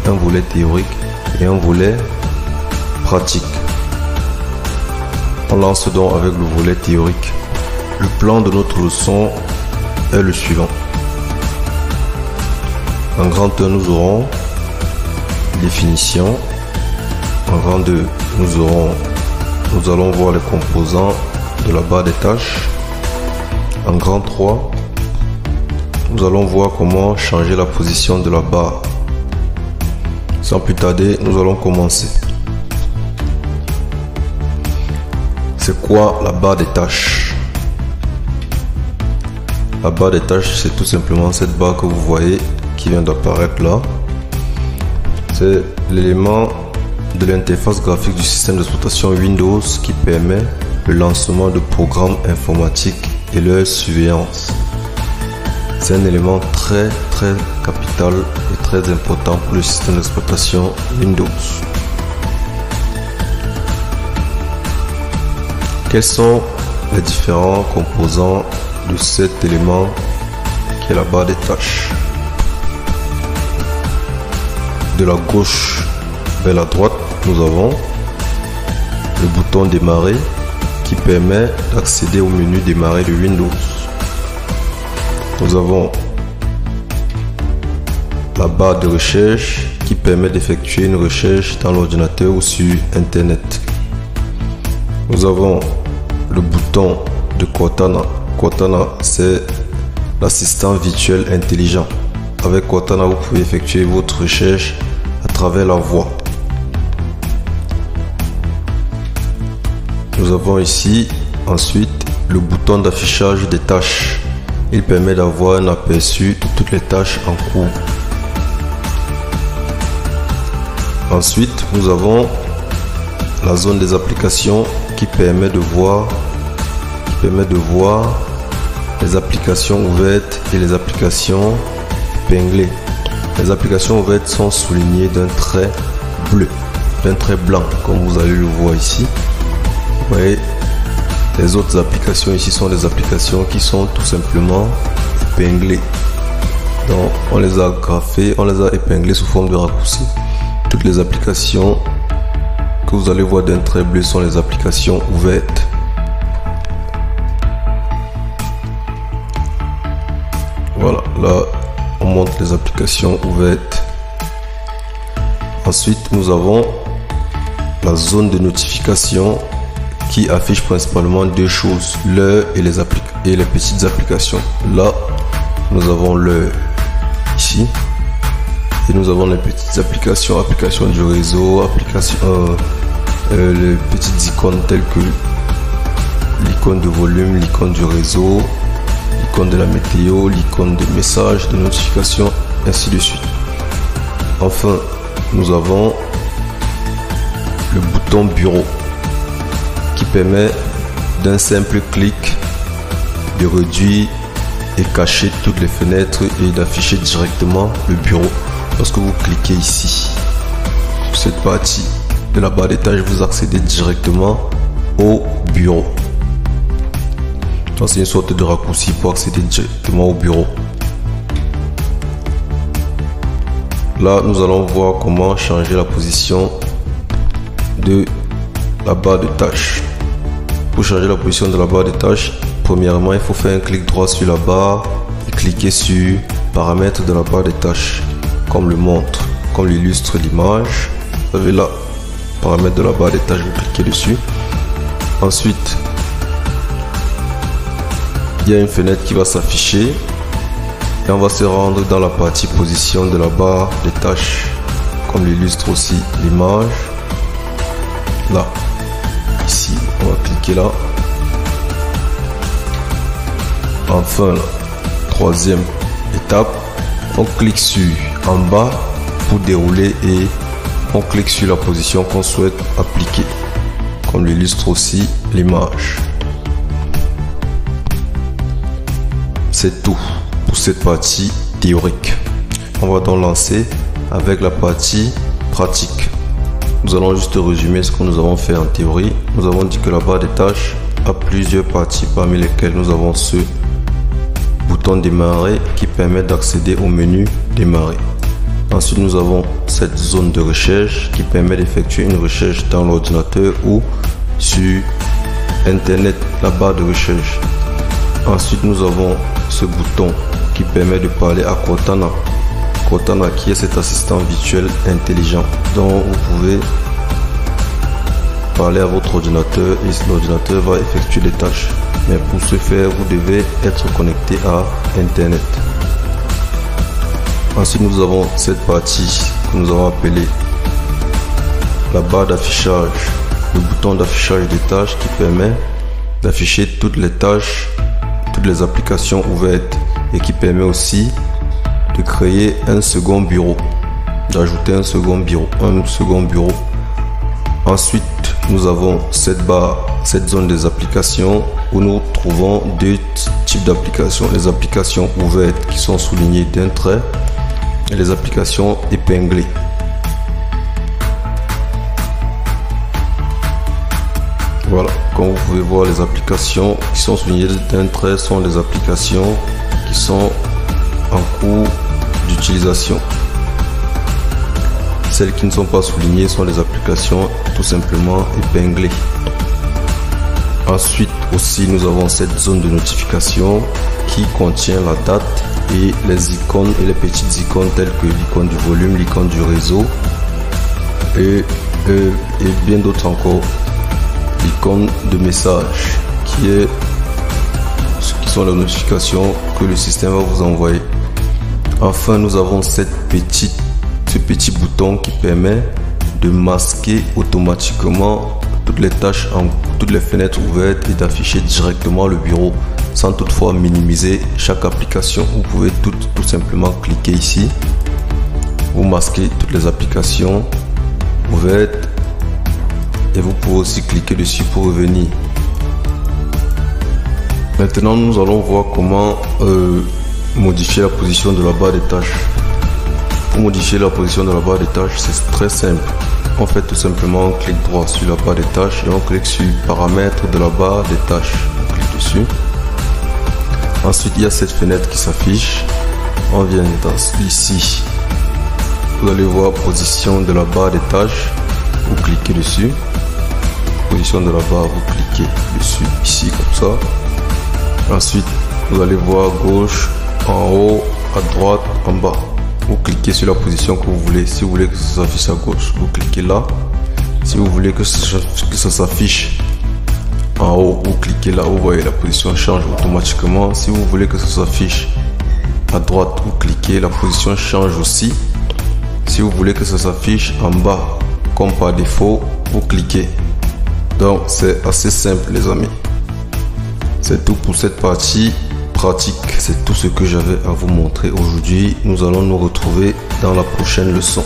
un volet théorique et un volet pratique. On lance donc avec le volet théorique. Le plan de notre leçon est le suivant. En grand 1, nous aurons définition. En grand 2, nous allons voir les composants de la barre des tâches. En grand 3, nous allons voir comment changer la position de la barre. Sans plus tarder, nous allons commencer. C'est quoi la barre des tâches? La barre des tâches, c'est tout simplement cette barre que vous voyez qui vient d'apparaître là. C'est l'élément de l'interface graphique du système d'exploitation Windows qui permet le lancement de programmes informatiques et leur surveillance. C'est un élément très capital et très important pour le système d'exploitation Windows. Quels sont les différents composants de cet élément qui est la barre des tâches? De la gauche vers la droite, nous avons le bouton démarrer qui permet d'accéder au menu démarrer de Windows. Nous avons la barre de recherche qui permet d'effectuer une recherche dans l'ordinateur ou sur Internet. Nous avons le bouton de Cortana. Cortana, c'est l'assistant virtuel intelligent. Avec Cortana, vous pouvez effectuer votre recherche à travers la voix. Nous avons ici ensuite le bouton d'affichage des tâches. Il permet d'avoir un aperçu de toutes les tâches en cours. Ensuite, nous avons la zone des applications qui permet de voir les applications ouvertes et les applications épinglées. Les applications ouvertes sont soulignées d'un trait bleu, d'un trait blanc, comme vous allez le voir ici. Vous voyez, les autres applications ici sont des applications qui sont tout simplement épinglées. Donc, on les a graffées, on les a épinglées sous forme de raccourci. Toutes les applications que vous allez voir d'un trait bleu sont les applications ouvertes. Voilà, là on montre les applications ouvertes. Ensuite, nous avons la zone de notification qui affiche principalement deux choses, l'heure et les petites applications. Là, nous avons l'heure ici et nous avons les petites applications du réseau, les petites icônes telles que l'icône de volume, l'icône du réseau, l'icône de la météo, l'icône de messages, de notification, ainsi de suite. Enfin, nous avons le bouton bureau qui permet d'un simple clic de réduire et cacher toutes les fenêtres et d'afficher directement le bureau. Lorsque vous cliquez ici sur cette partie de la barre des tâches, vous accédez directement au bureau. C'est une sorte de raccourci pour accéder directement au bureau. Là, nous allons voir comment changer la position de la barre de tâches. Pour changer la position de la barre de tâches, premièrement, il faut faire un clic droit sur la barre et cliquer sur paramètres de la barre de tâches, comme le montre, comme l'illustre l'image. Vous avez là, paramètres de la barre de tâches, vous cliquez dessus. Ensuite, il y a une fenêtre qui va s'afficher et on va se rendre dans la partie position de la barre des tâches, comme l'illustre aussi l'image. Là, ici, on va cliquer là. Enfin, la troisième étape, on clique sur en bas pour dérouler et on clique sur la position qu'on souhaite appliquer, comme l'illustre aussi l'image. C'est tout pour cette partie théorique. On va donc lancer avec la partie pratique. Nous allons juste résumer ce que nous avons fait en théorie. Nous avons dit que la barre des tâches a plusieurs parties, parmi lesquelles nous avons ce bouton démarrer qui permet d'accéder au menu démarrer. Ensuite, nous avons cette zone de recherche qui permet d'effectuer une recherche dans l'ordinateur ou sur Internet, la barre de recherche. Ensuite, nous avons ce bouton qui permet de parler à Cortana. Cortana qui est cet assistant virtuel intelligent dont vous pouvez parler à votre ordinateur et l'ordinateur va effectuer des tâches. Mais pour ce faire, vous devez être connecté à Internet. Ensuite, nous avons cette partie que nous avons appelée la barre d'affichage, le bouton d'affichage des tâches qui permet d'afficher toutes les tâches, toutes les applications ouvertes et qui permet aussi de créer un second bureau, d'ajouter un second bureau. Ensuite, nous avons cette barre, cette zone des applications où nous trouvons deux types d'applications. Les applications ouvertes qui sont soulignées d'un trait et les applications épinglées. Voilà, comme vous pouvez voir, les applications qui sont soulignées d'un trait sont les applications qui sont en cours d'utilisation. Celles qui ne sont pas soulignées sont les applications tout simplement épinglées. Ensuite aussi, nous avons cette zone de notification qui contient la date et les icônes et les petites icônes telles que l'icône du volume, l'icône du réseau et bien d'autres encore. L'icône de message qui sont les notifications que le système va vous envoyer. Enfin, nous avons ce petit bouton qui permet de masquer automatiquement toutes les tâches, toutes les fenêtres ouvertes et d'afficher directement le bureau sans toutefois minimiser chaque application. Vous pouvez tout simplement cliquer ici, vous masquez toutes les applications ouvertes et vous pouvez aussi cliquer dessus pour revenir. Maintenant, nous allons voir comment modifier la position de la barre des tâches. Pour modifier la position de la barre des tâches, c'est très simple. On fait tout simplement un clic droit sur la barre des tâches et on clique sur paramètres de la barre des tâches. On clique dessus. Ensuite, il y a cette fenêtre qui s'affiche. On vient ici. Vous allez voir position de la barre des tâches. Vous cliquez dessus. Position de la barre, vous cliquez dessus ici comme ça. Ensuite, vous allez voir gauche, en haut, à droite, en bas. Vous cliquez sur la position que vous voulez. Si vous voulez que ça s'affiche à gauche, vous cliquez là. Si vous voulez que ça s'affiche en haut, vous cliquez là. Vous voyez, la position change automatiquement. Si vous voulez que ça s'affiche à droite, vous cliquez, la position change aussi. Si vous voulez que ça s'affiche en bas, comme par défaut, vous cliquez. Donc c'est assez simple les amis. C'est tout pour cette partie pratique. C'est tout ce que j'avais à vous montrer aujourd'hui. Nous allons nous retrouver dans la prochaine leçon.